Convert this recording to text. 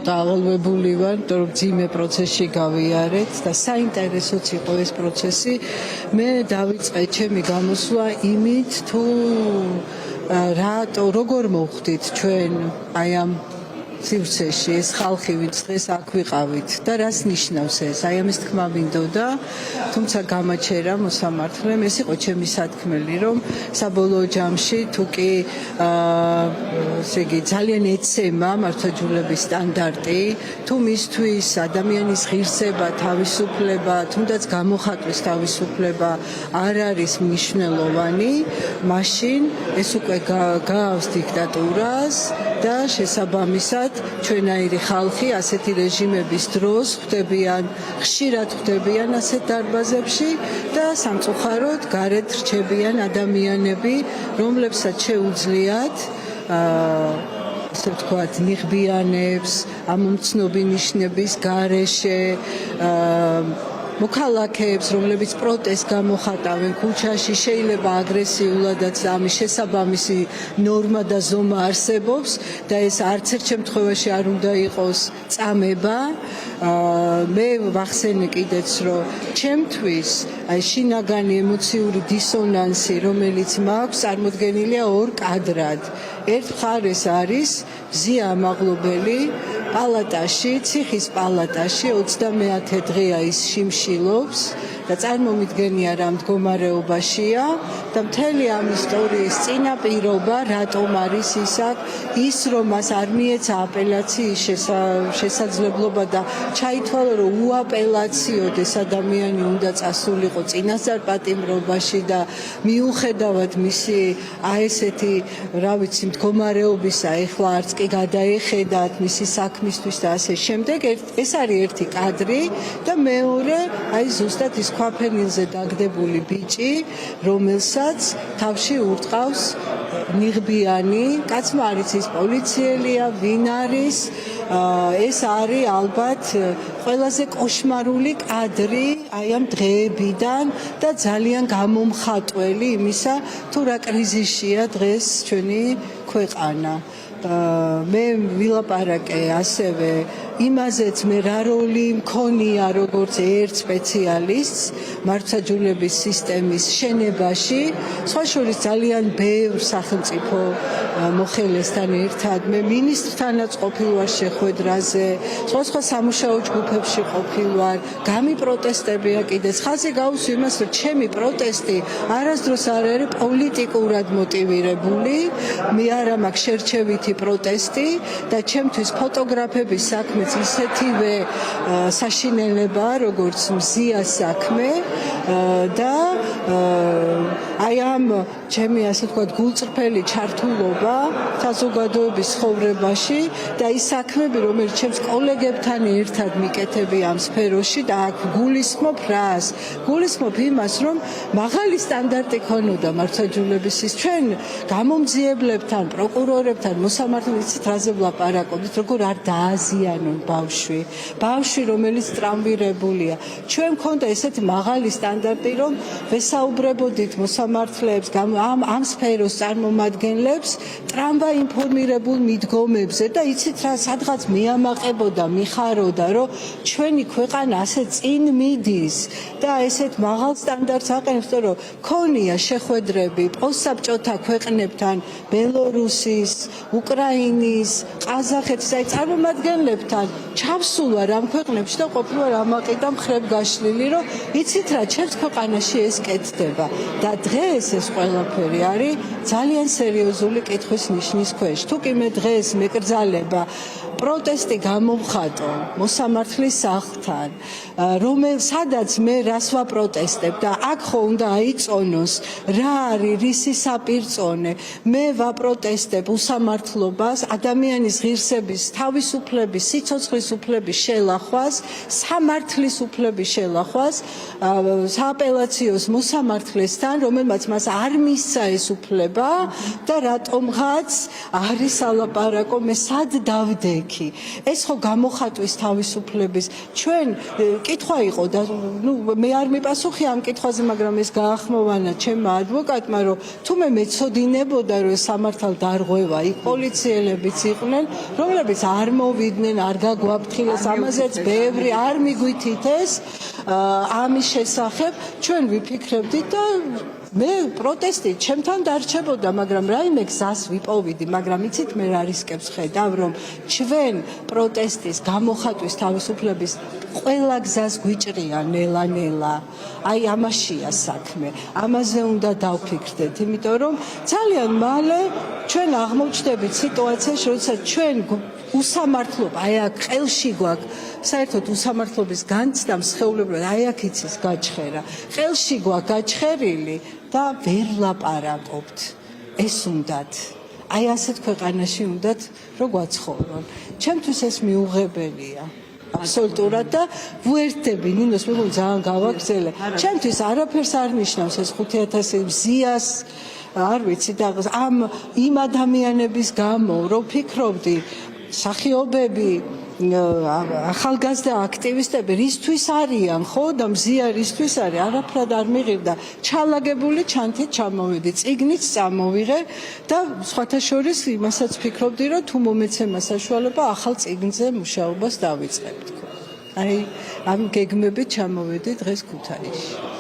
დაავადებული ვარ, რომ ძიმე პროცესში გავიარეთ და საინტერესოც იყო ეს პროცესი. მე დავიწყე ჩემი გამოსვლა იმით, თუ როგორ მოვხდით ჩვენ აი ამ სივრცეში ეს ხალხი ვინც დღეს აქ ვიყავით და რას ნიშნავს ეს? აი ამის თქმა მინდოდა, თუმცა გამაჩერა მოსამართლემ, ეს იყო ჩემი სათქმელი, რომ საბოლოო ჯამში თუ კი ესე იგი ძალიან ეცემა მართლმსაჯულების სტანდარტი, თუ მისთვის ადამიანის ღირსება, თავისუფლება, თუნდაც გამოხატვის თავისუფლება არ არის მნიშვნელოვანი, მაშინ ეს უკვე გაავს დიქტატურას და შესაბამისად ჩვენაირი ხალხი ასეთი რეჟიმების დროს ხშირად ხვდებიან ასეთ დარბაზებში და სამწუხაროდ გარეთ რჩებიან ადამიანები, რომლებსაც შეუძლიათ ასე ვთქვათ, ნიღბიანებს, ამომცნობი ნიშნების გარეშე მოქალაქეებს, რომლებიც პროტესტს გამოხატავენ ქუჩაში, შეიძლება აგრესიულადაც ამის შესაბამისი ნორმა და ზომა არსებობს და ეს არც ერთ შემთხვევაში არ უნდა იყოს წამება. მე ვახსენე კიდეც, რომ ჩემთვის აი შინაგანი ემოციური დისონანსი, რომელიც მაქვს, წარმოდგენილია ორ კადრად. ერთ მხარეს არის მზია ამაღლობელი პალატაში, ციხის პალატაში 30 დღეა ის შიმშილობს და წარმომიდგენია რა მდგომარეობაშია და მთელი ამ ისტორიის წინაპირობა რატომ არის ის რომ მას არ მიეცა აპელაციის შესაძლებლობა და ჩაითვალა რომ უაპელაციოდ ეს ადამიანი უნდა წასულიყო წინასწარ პატიმრობაში და მიუხედავად მისი ესეთი რა ვიცი მდგომარეობისა ეხლა არც კი გადაეხედათ მისი საქმისთვის და ასე შემდეგ ეს არის ერთი კადრი და მეორე აი ზუსტად ის ქვაფენილზე დაგდებული ბიჭი, რომელსაც თავში ურტყავს ნიღბიანი, კაცმა არ იცის პოლიციელია, ვინ არის, ეს არის ალბათ ყველაზე კოშმარული კადრი აი ამ დღეებიდან და ძალიან გამომხატველი იმისა, თუ რა კრიზისშია დღეს ჩვენი ქვეყანა. მე ვილაპარაკე ასევე იმაზეც მე რა როლი მქონია როგორც ერთ სპეციალისტს მართლმსაჯულების სისტემის შენებაში, სხვა შორის ძალიან ბევრ სახელმწიფო მოხელესთან ერთად მე მინისტრთანაც ყოფილვარ შეხვედრაზე, სხვა სამუშაო ჯგუფებში ყოფილვარ, გამიპროტესტებია კიდეც. ხაზი გავუსვი იმას, რომ ჩემი პროტესტი არასდროს არ არის პოლიტიკურად მოტივირებული, მე არა მაქვს შერჩევითი პროტესტი და ჩემთვის ფოტოგრაფების საქმე ისეთივე საშინელებაა, როგორც მზიას საქმე და აი ამ ჩემი ასე ვთქვათ გულწრფელი ჩართულობა საზოგადოების ცხოვრებაში და ის საქმები, რომელიც ჩემს კოლეგებთან ერთად მიკეთები ამ სფეროში და აქ გულისხმობ რას? გულისხმობ იმას, რომ მაღალი სტანდარტი ქონოდა მართლმსაჯულებისის ჩვენ გამომძიებლებთან, პროკურორებთან, მოსამართლეებთან რაზე ვლაპარაკობთ, როგორ არ დააზიანონ ბავშვი, რომელიც ტრამვირებულია. ჩვენ მქონდა ესეთი მაღალი სტანდარტი, რომ ვესაუბრებოდით მოსამართლეებს, ამ სფეროს წარმომადგენლებს ტრამვაი ინფორმირებულ მიდგომებზე და იცით რა, სადღაც მეამაყებოდა, მიხაროდა, რომ ჩვენი ქვეყანა ასე წინ მიდის და ესეთ მაღალ სტანდარტს აყენებს, რომ ქონია შეხვედრები პოსტსაბჭოთა ქვეყნებთან, ბელორუსის, უკრაინის, ყაზახეთის, აი წარმომადგენლებთან ჩავსულა რამ ქვეყნებში და ყოფილა რამაყი და მხრებ გაშლილი, რომ იცით რა, ჩემს ქვეყანაში ეს კეთდება და დღეს ეს ყველაფერი არის ძალიან სერიოზული კითხვის ნიშნის ქვეშ. თუ კი მე დღეს მეკრძალება პროტესტი გამოვხატო მოსამართლის სახლთან, სადაც მე რას ვაპროტესტებ და აქ ხო უნდა აიწონოს რა არის რისი საპირწონე, მე ვაპროტესტებ უსამართლობას, ადამიანის ღირსების, თავისუფლების, სიცოცხლის უფლების შელახვას, სამართლის უფლების შელახვას, სააპელაციოს მოსამართლესთან, რომელმაც მას არ მისცა ეს უფლება და რატომღაც არის ალაპარაკო, მე სად დავდექ? იქი. ეს ხო გამოხატვის თავისუფლების ჩვენ კითხვა იყო და მე არ მიპასუხი ამ კითხვაზე, მაგრამ ეს გაახმოვანა ჩემმა ადვოკატმა, რომ თუ მე მეცოდინებოდა, რომ სამართალ დარღვევა იქ პოლიციელებიც იყვნენ, რომლებიც არ მოვიდნენ, არ გაგვაფრთხილეს, ამაზეც ბევრი არ მიგვითით ეს ამის შესახებ ჩვენ ვიფიქრებდით და მე პროტესტი ჩემთან დარჩებოდა, მაგრამ რაიმე გზას ვიპოვიდი, მაგრამ იცით მე რა რისკებს ხედავ, რომ ჩვენ პროტესტის გამოხატვის თავისუფლების ყველა გზას გვიჭრიან ნელა-ნელა. აი ამაშია საქმე. ამაზე უნდა დავფიქრდეთ, იმიტომ რომ ძალიან მალე ჩვენ აღმოჩნდებით სიტუაციაში, როდესაც ჩვენ უსამართლობა, აი აქ ყელში გვაქვს საერთოდ უსამართლობის განცდამ სხეულებრივად, აი აქ იცის გაჩხერა. ყელში გვაქვს გაჩხერილი და ვერ ლაპარაკობთ. ეს უნდათ. აი ასეთ ქვეყანაში უნდათ რომ გვაცხოვრონ. ჩემთვის ეს მიუღებელია. აბსოლუტურად და ვუერთდები ნინოს მე ძალიან გავაგრძელე. ჩემთვის არაფერს არ ნიშნავს ეს 5000 მზიას არ ვიცი და ამ იმ ადამიანების გამო რომ ფიქრობდი სახიობები ახალგაზრდა აქტივისტები რისთვის არიან ხო და მზია რისთვის არის არაფრად არ მიღირდა ჩალაგებული ჩანთით ჩამოვედი წიგნით წამოვიღე და სხვათა შორის იმასაც ფიქრობდი რომ თუ მომეცემა საშუალება ახალ წიგნზე მუშაობას დავიწყებ თქო აი ამ გეგმებით ჩამოვედი დღეს ქუთაისში